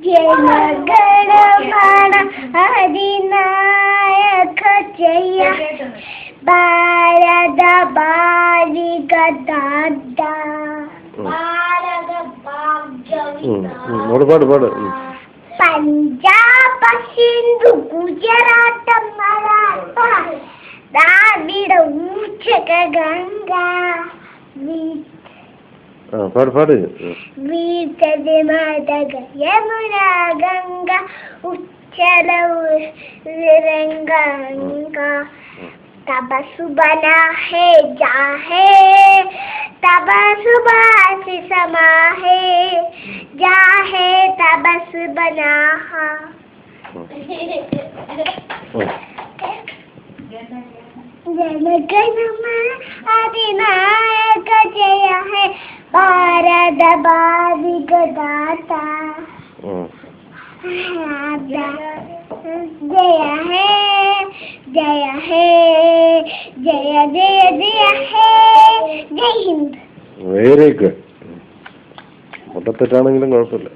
ജനഗണമന അധിനായക ജയ ഭാരത ബാലിക ദാദ ഭാരത ഭാഗ്യവിധാത പഞ്ചാബ് സിന്ധു ഗുജറാത്ത് മറാഠ ദ്രാവിഡ ഉച്ചക ഗംഗ വീതമതക യമുന ഗംഗ ഉച്ചല ഗംഗ तब सुबना है जाहे तब सुबह से समा है जाहे तब सुबना जनगणमन अधिनायक जय है भारत बालिक दाता जय है जय है जय जय जय है जय हिंद. Very good. ഒട്ടത്തെറ്റാണെങ്കിലും കുഴപ്പമില്ല.